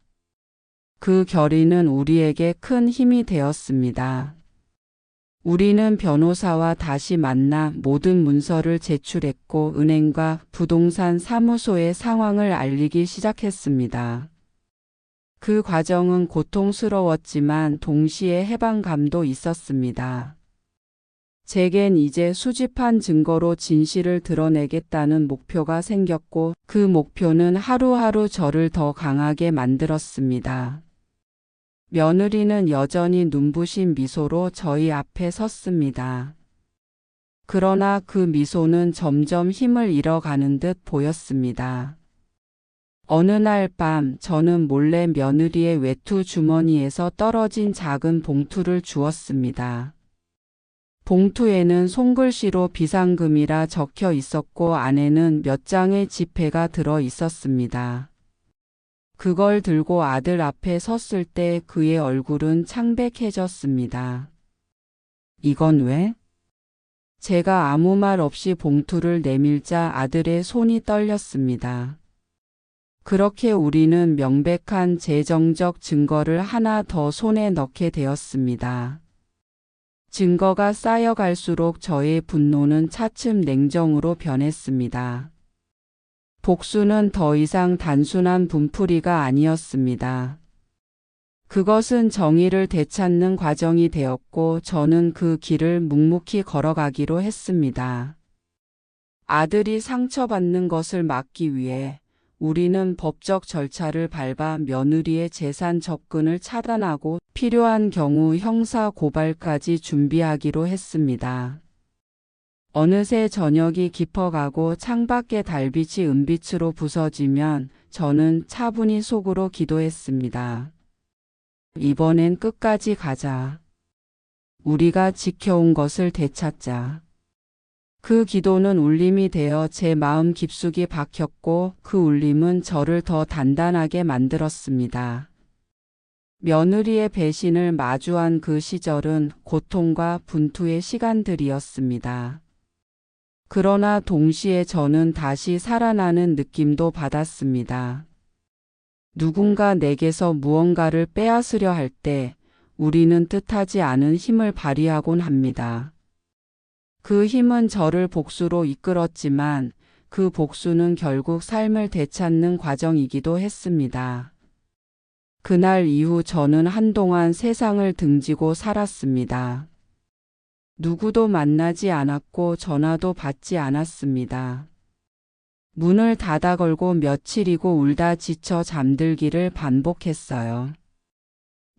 [SPEAKER 1] 그 결의는 우리에게 큰 힘이 되었습니다. 우리는 변호사와 다시 만나 모든 문서를 제출했고 은행과 부동산 사무소에 상황을 알리기 시작했습니다. 그 과정은 고통스러웠지만 동시에 해방감도 있었습니다. 제겐 이제 수집한 증거로 진실을 드러내겠다는 목표가 생겼고 그 목표는 하루하루 저를 더 강하게 만들었습니다. 며느리는 여전히 눈부신 미소로 저희 앞에 섰습니다. 그러나 그 미소는 점점 힘을 잃어가는 듯 보였습니다. 어느 날 밤 저는 몰래 며느리의 외투 주머니에서 떨어진 작은 봉투를 주었습니다. 봉투에는 손글씨로 비상금이라 적혀 있었고 안에는 몇 장의 지폐가 들어 있었습니다. 그걸 들고 아들 앞에 섰을 때 그의 얼굴은 창백해졌습니다. 이건 왜? 제가 아무 말 없이 봉투를 내밀자 아들의 손이 떨렸습니다. 그렇게 우리는 명백한 재정적 증거를 하나 더 손에 넣게 되었습니다. 증거가 쌓여갈수록 저의 분노는 차츰 냉정으로 변했습니다. 복수는 더 이상 단순한 분풀이가 아니었습니다. 그것은 정의를 되찾는 과정이 되었고 저는 그 길을 묵묵히 걸어가기로 했습니다. 아들이 상처받는 것을 막기 위해 우리는 법적 절차를 밟아 며느리의 재산 접근을 차단하고 필요한 경우 형사 고발까지 준비하기로 했습니다. 어느새 저녁이 깊어가고 창밖의 달빛이 은빛으로 부서지면 저는 차분히 속으로 기도했습니다. 이번엔 끝까지 가자. 우리가 지켜온 것을 되찾자. 그 기도는 울림이 되어 제 마음 깊숙이 박혔고 그 울림은 저를 더 단단하게 만들었습니다. 며느리의 배신을 마주한 그 시절은 고통과 분투의 시간들이었습니다. 그러나 동시에 저는 다시 살아나는 느낌도 받았습니다. 누군가 내게서 무언가를 빼앗으려 할 때 우리는 뜻하지 않은 힘을 발휘하곤 합니다. 그 힘은 저를 복수로 이끌었지만 그 복수는 결국 삶을 되찾는 과정이기도 했습니다. 그날 이후 저는 한동안 세상을 등지고 살았습니다. 누구도 만나지 않았고 전화도 받지 않았습니다. 문을 닫아 걸고 며칠이고 울다 지쳐 잠들기를 반복했어요.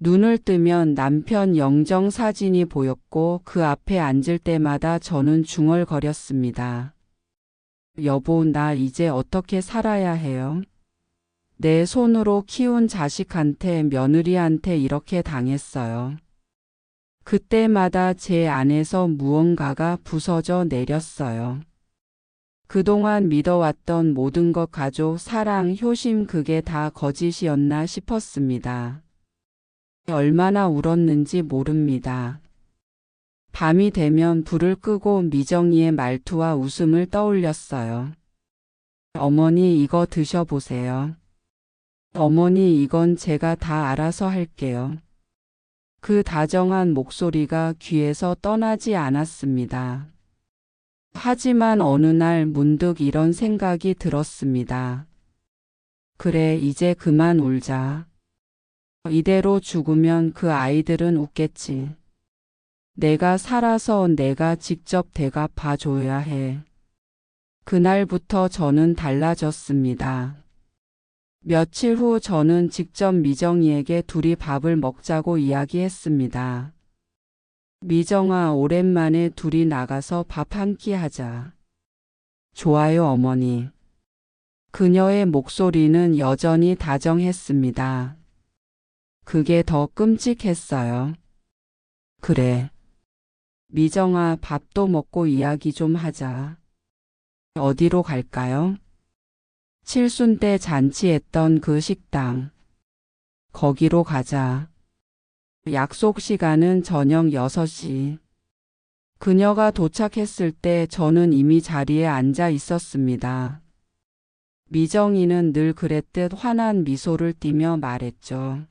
[SPEAKER 1] 눈을 뜨면 남편 영정 사진이 보였고 그 앞에 앉을 때마다 저는 중얼거렸습니다. 여보, 나 이제 어떻게 살아야 해요? 내 손으로 키운 자식한테 며느리한테 이렇게 당했어요. 그때마다 제 안에서 무언가가 부서져 내렸어요. 그동안 믿어왔던 모든 것, 가족, 사랑, 효심, 그게 다 거짓이었나 싶었습니다. 얼마나 울었는지 모릅니다. 밤이 되면 불을 끄고 미정이의 말투와 웃음을 떠올렸어요. 어머니, 이거 드셔보세요. 어머니, 이건 제가 다 알아서 할게요. 그 다정한 목소리가 귀에서 떠나지 않았습니다. 하지만 어느 날 문득 이런 생각이 들었습니다. 그래, 이제 그만 울자. 이대로 죽으면 그 아이들은 웃겠지. 내가 살아서 내가 직접 대갚아 줘야 해. 그날부터 저는 달라졌습니다. 며칠 후 저는 직접 미정이에게 둘이 밥을 먹자고 이야기했습니다. 미정아, 오랜만에 둘이 나가서 밥 한 끼 하자. 좋아요, 어머니. 그녀의 목소리는 여전히 다정했습니다. 그게 더 끔찍했어요. 그래. 미정아, 밥도 먹고 이야기 좀 하자. 어디로 갈까요? 칠순 때 잔치했던 그 식당. 거기로 가자. 약속 시간은 저녁 6시. 그녀가 도착했을 때 저는 이미 자리에 앉아 있었습니다. 미정이는 늘 그랬듯 환한 미소를 띠며 말했죠.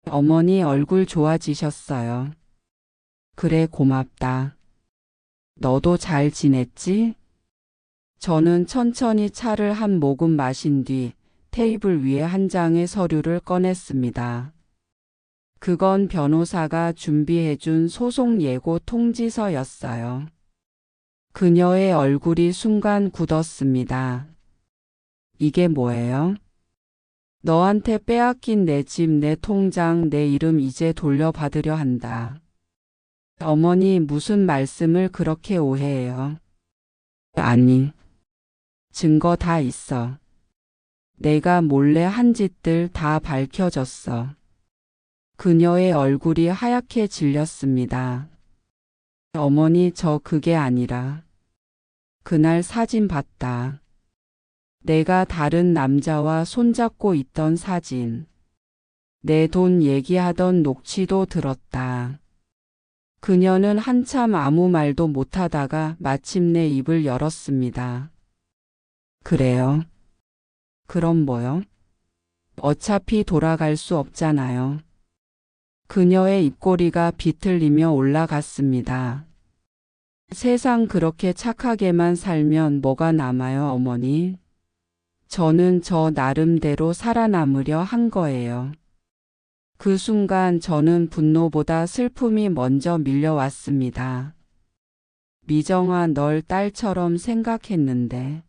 [SPEAKER 1] 어머니, 얼굴 좋아지셨어요. 그래, 고맙다. 너도 잘 지냈지? 저는 천천히 차를 한 모금 마신 뒤 테이블 위에 한 장의 서류를 꺼냈습니다. 그건 변호사가 준비해준 소송 예고 통지서였어요. 그녀의 얼굴이 순간 굳었습니다. 이게 뭐예요? 너한테 빼앗긴 내 집, 내 통장, 내 이름 이제 돌려받으려 한다. 어머니, 무슨 말씀을 그렇게 오해해요? 아니, 증거 다 있어. 내가 몰래 한 짓들 다 밝혀졌어. 그녀의 얼굴이 하얗게 질렸습니다. 어머니, 저 그게 아니라 그날 사진 봤다. 내가 다른 남자와 손잡고 있던 사진. 내 돈 얘기하던 녹취도 들었다. 그녀는 한참 아무 말도 못하다가 마침내 입을 열었습니다. 그래요? 그럼 뭐요? 어차피 돌아갈 수 없잖아요. 그녀의 입꼬리가 비틀리며 올라갔습니다. 세상 그렇게 착하게만 살면 뭐가 남아요, 어머니? 저는 저 나름대로 살아남으려 한 거예요. 그 순간 저는 분노보다 슬픔이 먼저 밀려왔습니다. 미정아, 널 딸처럼 생각했는데.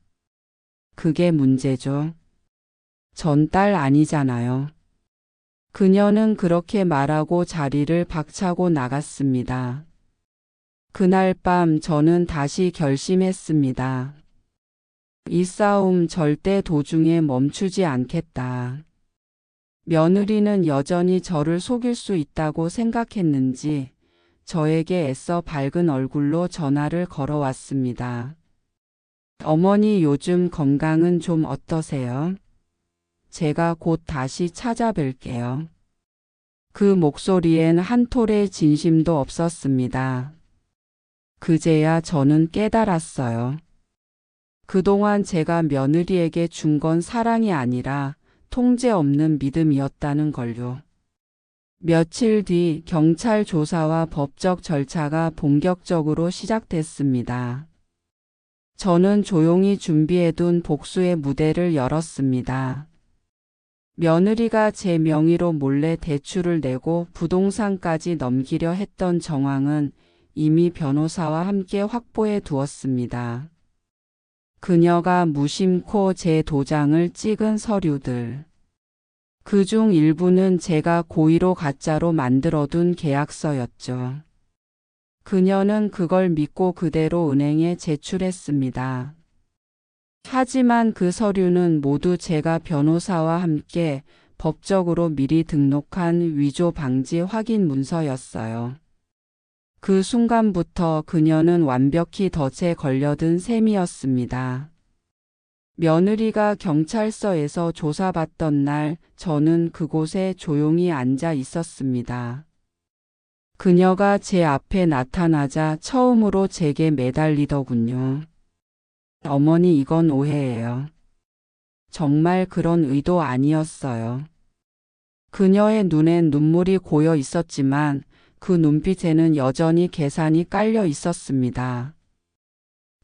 [SPEAKER 1] 그게 문제죠. 전 딸 아니잖아요. 그녀는 그렇게 말하고 자리를 박차고 나갔습니다. 그날 밤 저는 다시 결심했습니다. 이 싸움 절대 도중에 멈추지 않겠다. 며느리는 여전히 저를 속일 수 있다고 생각했는지 저에게 애써 밝은 얼굴로 전화를 걸어왔습니다. 어머니, 요즘 건강은 좀 어떠세요? 제가 곧 다시 찾아뵐게요. 그 목소리엔 한 톨의 진심도 없었습니다. 그제야 저는 깨달았어요. 그동안 제가 며느리에게 준 건 사랑이 아니라 통제 없는 믿음이었다는 걸요. 며칠 뒤 경찰 조사와 법적 절차가 본격적으로 시작됐습니다. 저는 조용히 준비해둔 복수의 무대를 열었습니다. 며느리가 제 명의로 몰래 대출을 내고 부동산까지 넘기려 했던 정황은 이미 변호사와 함께 확보해 두었습니다. 그녀가 무심코 제 도장을 찍은 서류들. 그중 일부는 제가 고의로 가짜로 만들어둔 계약서였죠. 그녀는 그걸 믿고 그대로 은행에 제출했습니다. 하지만 그 서류는 모두 제가 변호사와 함께 법적으로 미리 등록한 위조 방지 확인 문서였어요. 그 순간부터 그녀는 완벽히 덫에 걸려든 셈이었습니다. 며느리가 경찰서에서 조사받던 날 저는 그곳에 조용히 앉아 있었습니다. 그녀가 제 앞에 나타나자 처음으로 제게 매달리더군요. 어머니, 이건 오해예요. 정말 그런 의도 아니었어요. 그녀의 눈엔 눈물이 고여 있었지만 그 눈빛에는 여전히 계산이 깔려 있었습니다.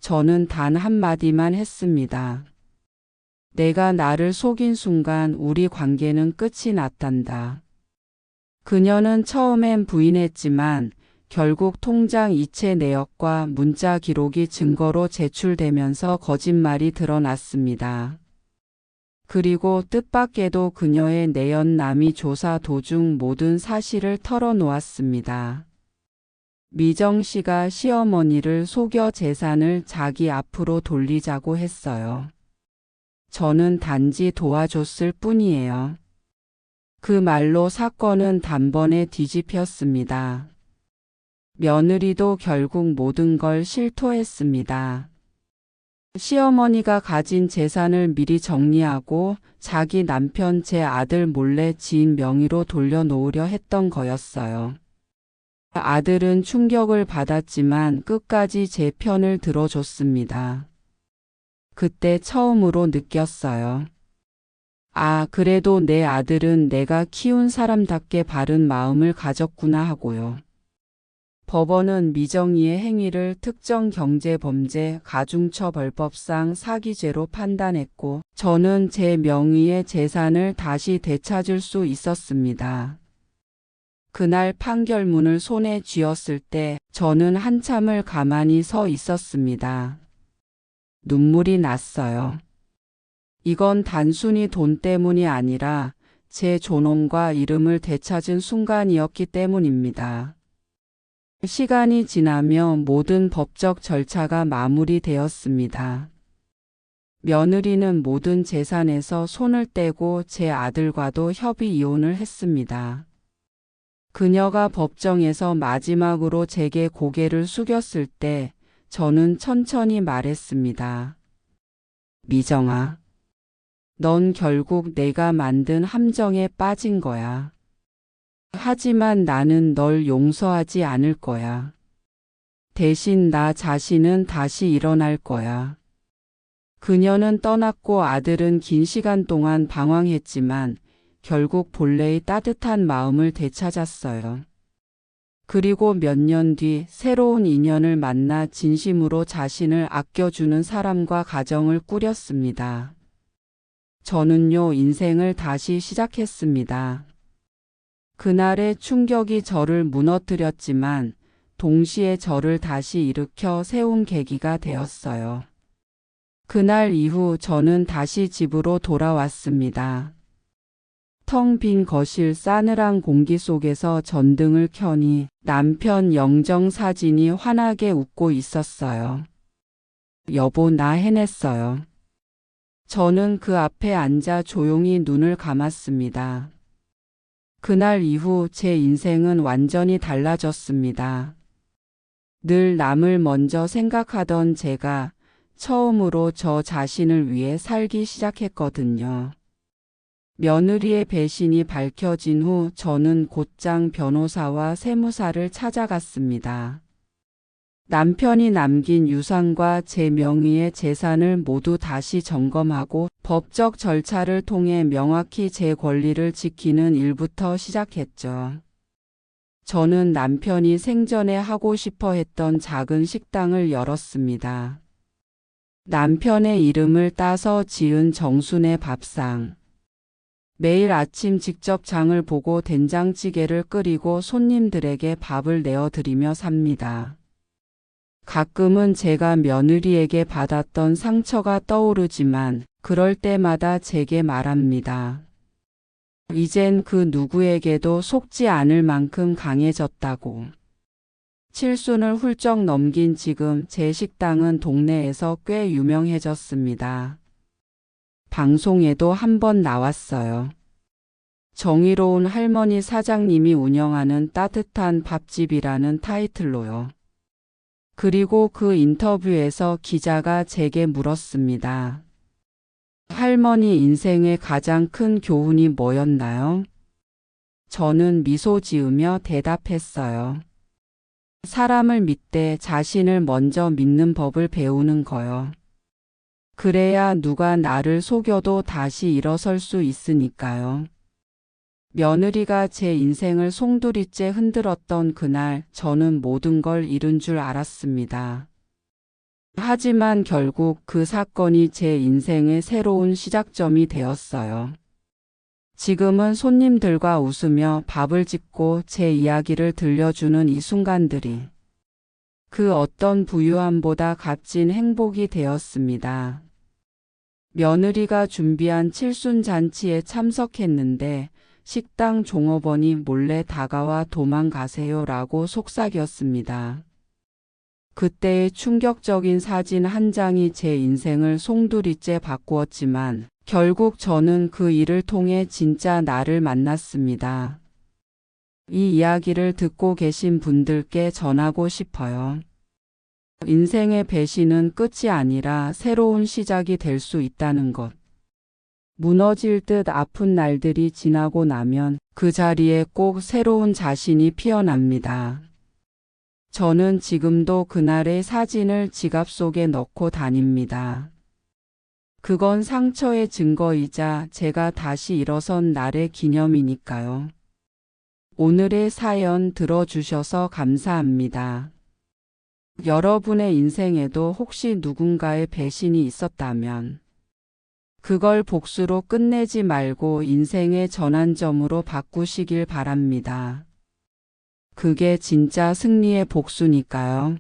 [SPEAKER 1] 저는 단 한마디만 했습니다. 내가 나를 속인 순간 우리 관계는 끝이 났단다. 그녀는 처음엔 부인했지만 결국 통장 이체 내역과 문자 기록이 증거로 제출되면서 거짓말이 드러났습니다. 그리고 뜻밖에도 그녀의 내연남이 조사 도중 모든 사실을 털어놓았습니다. 미정 씨가 시어머니를 속여 재산을 자기 앞으로 돌리자고 했어요. 저는 단지 도와줬을 뿐이에요. 그 말로 사건은 단번에 뒤집혔습니다. 며느리도 결국 모든 걸 실토했습니다. 시어머니가 가진 재산을 미리 정리하고 자기 남편 제 아들 몰래 지인 명의로 돌려놓으려 했던 거였어요. 아들은 충격을 받았지만 끝까지 제 편을 들어줬습니다. 그때 처음으로 느꼈어요. 아, 그래도 내 아들은 내가 키운 사람답게 바른 마음을 가졌구나 하고요. 법원은 미정이의 행위를 특정경제범죄 가중처벌법상 사기죄로 판단했고 저는 제 명의의 재산을 다시 되찾을 수 있었습니다. 그날 판결문을 손에 쥐었을 때 저는 한참을 가만히 서 있었습니다. 눈물이 났어요. 이건 단순히 돈 때문이 아니라 제 존엄과 이름을 되찾은 순간이었기 때문입니다. 시간이 지나며 모든 법적 절차가 마무리되었습니다. 며느리는 모든 재산에서 손을 떼고 제 아들과도 협의 이혼을 했습니다. 그녀가 법정에서 마지막으로 제게 고개를 숙였을 때 저는 천천히 말했습니다. 미정아, 넌 결국 내가 만든 함정에 빠진 거야. 하지만 나는 널 용서하지 않을 거야. 대신 나 자신은 다시 일어날 거야. 그녀는 떠났고 아들은 긴 시간 동안 방황했지만 결국 본래의 따뜻한 마음을 되찾았어요. 그리고 몇 년 뒤 새로운 인연을 만나 진심으로 자신을 아껴주는 사람과 가정을 꾸렸습니다. 저는요, 인생을 다시 시작했습니다. 그날의 충격이 저를 무너뜨렸지만 동시에 저를 다시 일으켜 세운 계기가 되었어요. 그날 이후 저는 다시 집으로 돌아왔습니다. 텅 빈 거실 싸늘한 공기 속에서 전등을 켜니 남편 영정 사진이 환하게 웃고 있었어요. 여보, 나 해냈어요. 저는 그 앞에 앉아 조용히 눈을 감았습니다. 그날 이후 제 인생은 완전히 달라졌습니다. 늘 남을 먼저 생각하던 제가 처음으로 저 자신을 위해 살기 시작했거든요. 며느리의 배신이 밝혀진 후 저는 곧장 변호사와 세무사를 찾아갔습니다. 남편이 남긴 유산과 제 명의의 재산을 모두 다시 점검하고 법적 절차를 통해 명확히 제 권리를 지키는 일부터 시작했죠. 저는 남편이 생전에 하고 싶어 했던 작은 식당을 열었습니다. 남편의 이름을 따서 지은 정순의 밥상. 매일 아침 직접 장을 보고 된장찌개를 끓이고 손님들에게 밥을 내어드리며 삽니다. 가끔은 제가 며느리에게 받았던 상처가 떠오르지만 그럴 때마다 제게 말합니다. 이젠 그 누구에게도 속지 않을 만큼 강해졌다고. 칠순을 훌쩍 넘긴 지금 제 식당은 동네에서 꽤 유명해졌습니다. 방송에도 한 번 나왔어요. 정의로운 할머니 사장님이 운영하는 따뜻한 밥집이라는 타이틀로요. 그리고 그 인터뷰에서 기자가 제게 물었습니다. 할머니 인생의 가장 큰 교훈이 뭐였나요? 저는 미소 지으며 대답했어요. 사람을 믿되 자신을 먼저 믿는 법을 배우는 거요. 그래야 누가 나를 속여도 다시 일어설 수 있으니까요. 며느리가 제 인생을 송두리째 흔들었던 그날 저는 모든 걸 잃은 줄 알았습니다. 하지만 결국 그 사건이 제 인생의 새로운 시작점이 되었어요. 지금은 손님들과 웃으며 밥을 짓고 제 이야기를 들려주는 이 순간들이 그 어떤 부유함보다 값진 행복이 되었습니다. 며느리가 준비한 칠순 잔치에 참석했는데 식당 종업원이 몰래 다가와 도망가세요라고 속삭였습니다. 그때의 충격적인 사진 한 장이 제 인생을 송두리째 바꾸었지만 결국 저는 그 일을 통해 진짜 나를 만났습니다. 이 이야기를 듣고 계신 분들께 전하고 싶어요. 인생의 배신은 끝이 아니라 새로운 시작이 될 수 있다는 것. 무너질 듯 아픈 날들이 지나고 나면 그 자리에 꼭 새로운 자신이 피어납니다. 저는 지금도 그날의 사진을 지갑 속에 넣고 다닙니다. 그건 상처의 증거이자 제가 다시 일어선 날의 기념이니까요. 오늘의 사연 들어주셔서 감사합니다. 여러분의 인생에도 혹시 누군가의 배신이 있었다면 그걸 복수로 끝내지 말고 인생의 전환점으로 바꾸시길 바랍니다. 그게 진짜 승리의 복수니까요.